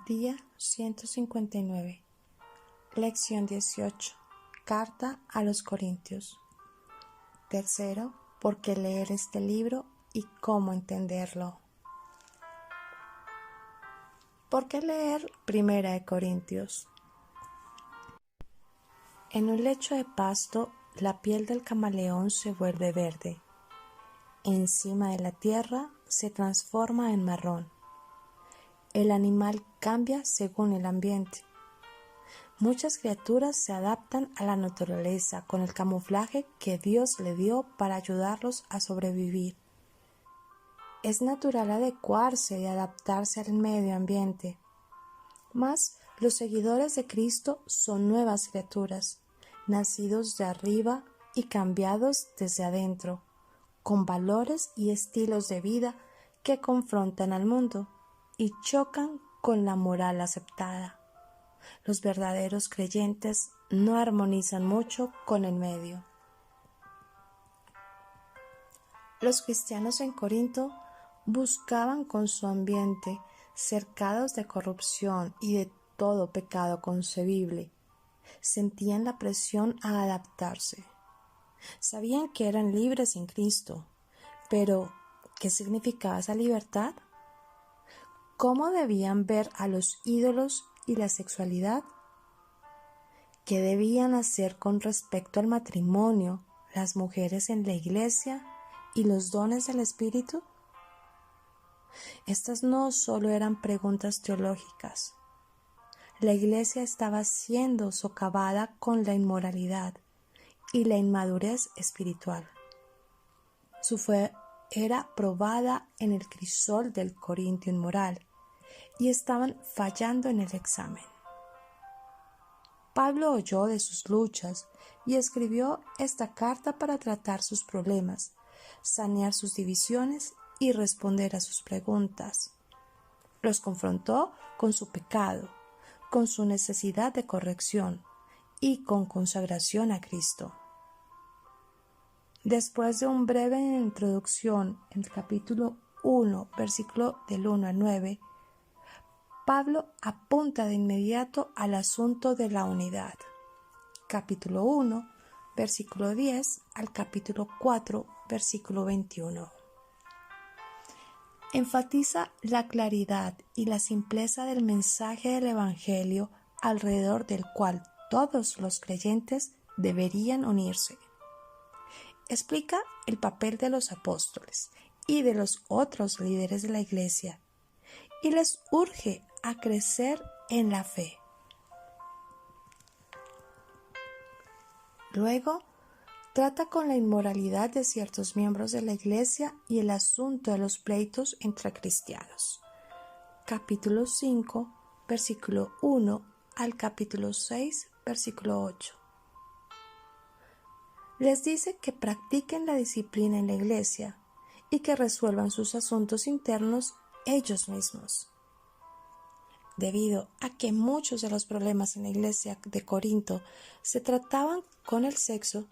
Día 159. Lección 18. Carta a los Corintios. Tercero, ¿por qué leer este libro y cómo entenderlo? ¿Por qué leer Primera de Corintios? En un lecho de pasto, la piel del camaleón se vuelve verde. Encima de la tierra se transforma en marrón. El animal cambia según el ambiente. Muchas criaturas se adaptan a la naturaleza con el camuflaje que Dios le dio para ayudarlos a sobrevivir. Es natural adecuarse y adaptarse al medio ambiente. Mas los seguidores de Cristo son nuevas criaturas, nacidos de arriba y cambiados desde adentro, con valores y estilos de vida que confrontan al mundo y chocan con la moral aceptada. Los verdaderos creyentes no armonizan mucho con el medio. Los cristianos en Corinto buscaban con su ambiente, cercados de corrupción y de todo pecado concebible, sentían la presión a adaptarse. Sabían que eran libres en Cristo, pero ¿qué significaba esa libertad? ¿Cómo debían ver a los ídolos y la sexualidad? ¿Qué debían hacer con respecto al matrimonio, las mujeres en la iglesia y los dones del Espíritu? Estas no solo eran preguntas teológicas. La iglesia estaba siendo socavada con la inmoralidad y la inmadurez espiritual. Su fe era probada en el crisol del corintio inmoral y estaban fallando en el examen. Pablo oyó de sus luchas y escribió esta carta para tratar sus problemas, sanear sus divisiones y responder a sus preguntas. Los confrontó con su pecado, con su necesidad de corrección y con consagración a Cristo. Después de una breve introducción en el capítulo 1, versículo del 1 al 9, Pablo apunta de inmediato al asunto de la unidad. Capítulo 1, versículo 10 al capítulo 4, versículo 21. Enfatiza la claridad y la simpleza del mensaje del Evangelio alrededor del cual todos los creyentes deberían unirse. Explica el papel de los apóstoles y de los otros líderes de la Iglesia y les urge a crecer en la fe. Luego, trata con la inmoralidad de ciertos miembros de la Iglesia y el asunto de los pleitos entre cristianos. Capítulo 5, versículo 1 al capítulo 6, versículo 8. Les dice que practiquen la disciplina en la Iglesia y que resuelvan sus asuntos internos ellos mismos. Debido a que muchos de los problemas en la iglesia de Corinto se trataban con el sexo,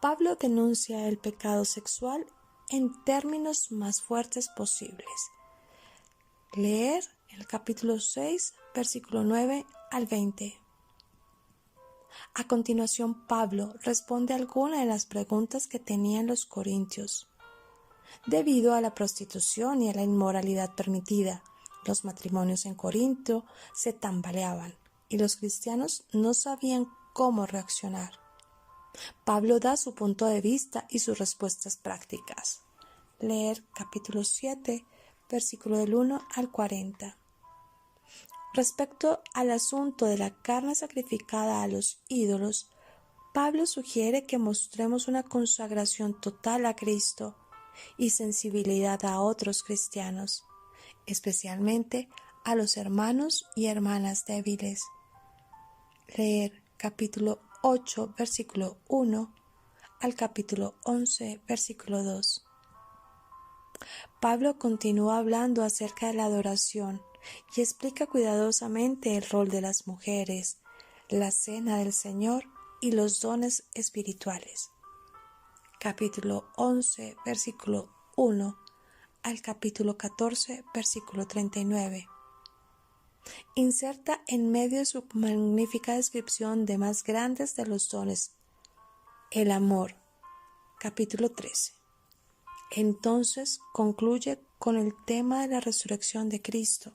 Pablo denuncia el pecado sexual en términos más fuertes posibles. Leer el capítulo 6, versículo 9 al 20. A continuación, Pablo responde a algunas de las preguntas que tenían los corintios. Debido a la prostitución y a la inmoralidad permitida, los matrimonios en Corinto se tambaleaban y los cristianos no sabían cómo reaccionar. Pablo da su punto de vista y sus respuestas prácticas. Leer capítulo 7, versículo del 1 al 40. Respecto al asunto de la carne sacrificada a los ídolos, Pablo sugiere que mostremos una consagración total a Cristo y sensibilidad a otros cristianos, especialmente a los hermanos y hermanas débiles. Leer capítulo 8, versículo 1 al capítulo 11, versículo 2. Pablo continúa hablando acerca de la adoración y explica cuidadosamente el rol de las mujeres, la cena del Señor y los dones espirituales. Capítulo 11, versículo 1 al capítulo 14, versículo 39. inserta en medio de su magnífica descripción de más grandes de los dones, el amor, capítulo 13. Entonces concluye con el tema de la resurrección de Cristo,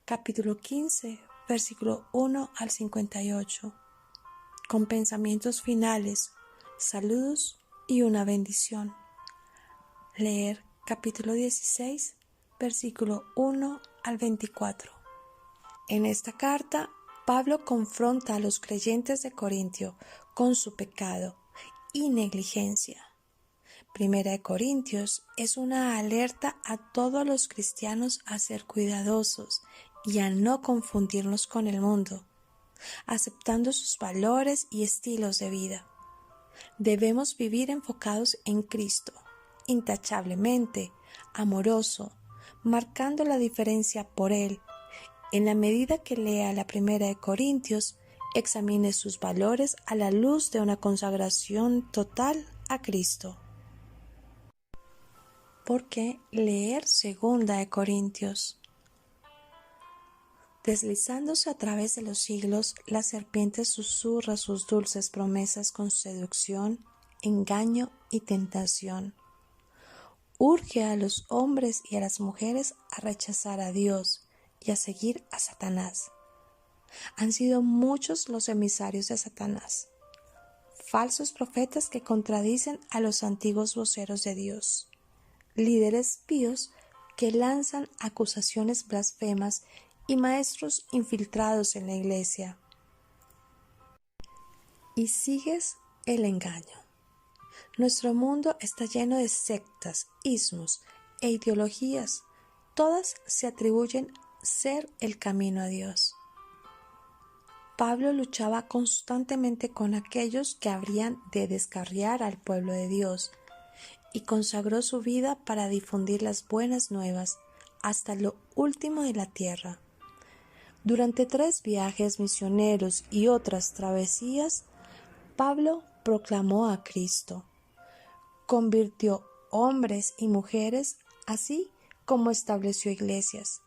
capítulo 15, versículo 1 al 58, con pensamientos finales, saludos y una bendición. Leer capítulo 16, versículo 1 al 24. En esta carta, Pablo confronta a los creyentes de Corintio con su pecado y negligencia. Primera de Corintios es una alerta a todos los cristianos a ser cuidadosos y a no confundirnos con el mundo, aceptando sus valores y estilos de vida. Debemos vivir enfocados en Cristo, intachablemente, amoroso, marcando la diferencia por Él. En la medida que lea la Primera de Corintios, examine sus valores a la luz de una consagración total a Cristo. ¿Por qué leer Segunda de Corintios? Deslizándose a través de los siglos, la serpiente susurra sus dulces promesas con seducción, engaño y tentación. Urge a los hombres y a las mujeres a rechazar a Dios y a seguir a Satanás. Han sido muchos los emisarios de Satanás, falsos profetas que contradicen a los antiguos voceros de Dios, líderes píos que lanzan acusaciones blasfemas y maestros infiltrados en la iglesia. Y sigues el engaño. Nuestro mundo está lleno de sectas, ismos e ideologías. Todas se atribuyen ser el camino a Dios. Pablo luchaba constantemente con aquellos que habrían de descarriar al pueblo de Dios y consagró su vida para difundir las buenas nuevas hasta lo último de la tierra. Durante 3 viajes misioneros y otras travesías, Pablo proclamó a Cristo, convirtió hombres y mujeres, así como estableció iglesias.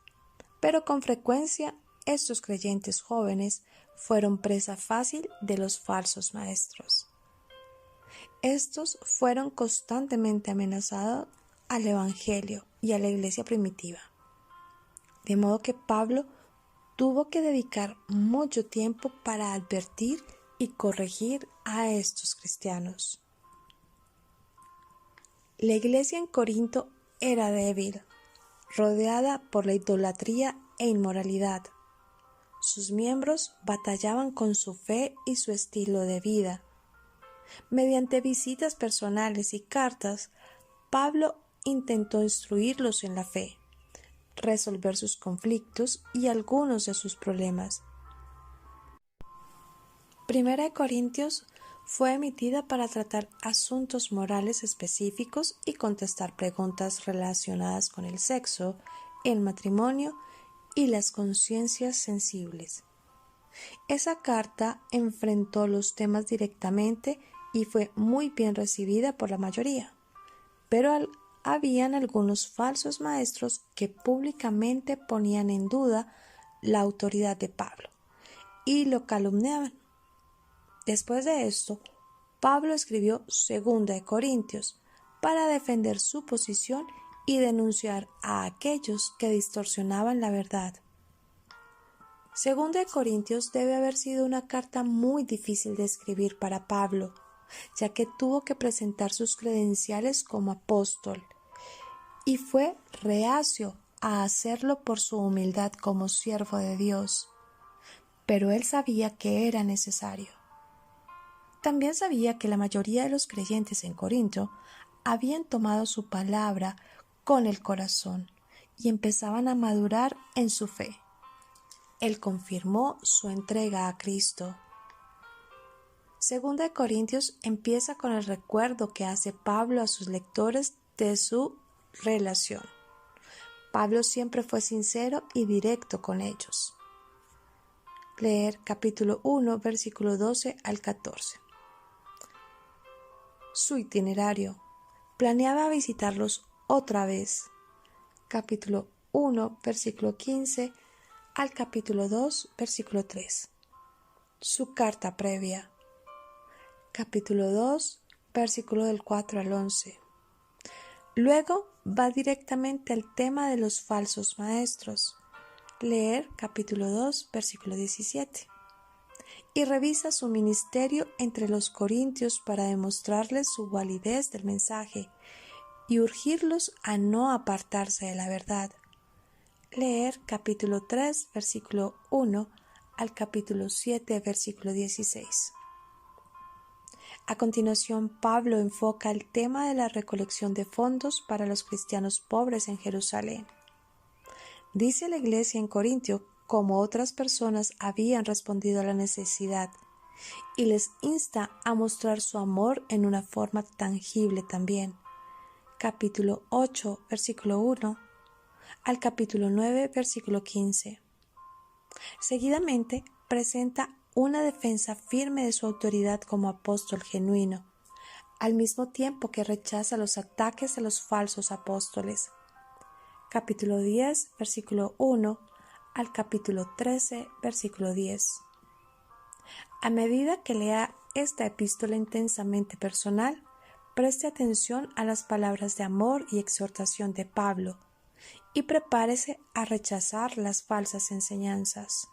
Pero con frecuencia estos creyentes jóvenes fueron presa fácil de los falsos maestros. Estos fueron constantemente amenazados al Evangelio y a la iglesia primitiva. De modo que Pablo tuvo que dedicar mucho tiempo para advertir y corregir a estos cristianos. La iglesia en Corinto era débil, rodeada por la idolatría e inmoralidad. Sus miembros batallaban con su fe y su estilo de vida. Mediante visitas personales y cartas, Pablo intentó instruirlos en la fe, resolver sus conflictos y algunos de sus problemas. Primera de Corintios fue emitida para tratar asuntos morales específicos y contestar preguntas relacionadas con el sexo, el matrimonio y las conciencias sensibles. Esa carta enfrentó los temas directamente y fue muy bien recibida por la mayoría, pero habían algunos falsos maestros que públicamente ponían en duda la autoridad de Pablo y lo calumniaban. Después de esto, Pablo escribió Segunda de Corintios para defender su posición y denunciar a aquellos que distorsionaban la verdad. Segunda de Corintios debe haber sido una carta muy difícil de escribir para Pablo, ya que tuvo que presentar sus credenciales como apóstol, y fue reacio a hacerlo por su humildad como siervo de Dios, pero él sabía que era necesario. También sabía que la mayoría de los creyentes en Corinto habían tomado su palabra con el corazón y empezaban a madurar en su fe. Él confirmó su entrega a Cristo. Segunda de Corintios empieza con el recuerdo que hace Pablo a sus lectores de su relación. Pablo siempre fue sincero y directo con ellos. Leer capítulo 1, versículo 12 al 14. Su itinerario. Planeaba visitarlos otra vez. Capítulo 1, versículo 15 al capítulo 2, versículo 3. Su carta previa. Capítulo 2, versículo del 4 al 11. Luego va directamente al tema de los falsos maestros. Leer capítulo 2, versículo 17. Y revisa su ministerio entre los corintios para demostrarles su validez del mensaje y urgirlos a no apartarse de la verdad. Leer capítulo 3, versículo 1 al capítulo 7, versículo 16. A continuación, Pablo enfoca el tema de la recolección de fondos para los cristianos pobres en Jerusalén. Dice a la iglesia en Corintio cómo otras personas habían respondido a la necesidad y les insta a mostrar su amor en una forma tangible también. Capítulo 8, versículo 1 al capítulo 9, versículo 15. Seguidamente presenta una defensa firme de su autoridad como apóstol genuino, al mismo tiempo que rechaza los ataques a los falsos apóstoles. Capítulo 10, versículo 1 al capítulo 13, versículo 10. A medida que lea esta epístola intensamente personal, preste atención a las palabras de amor y exhortación de Pablo y prepárese a rechazar las falsas enseñanzas.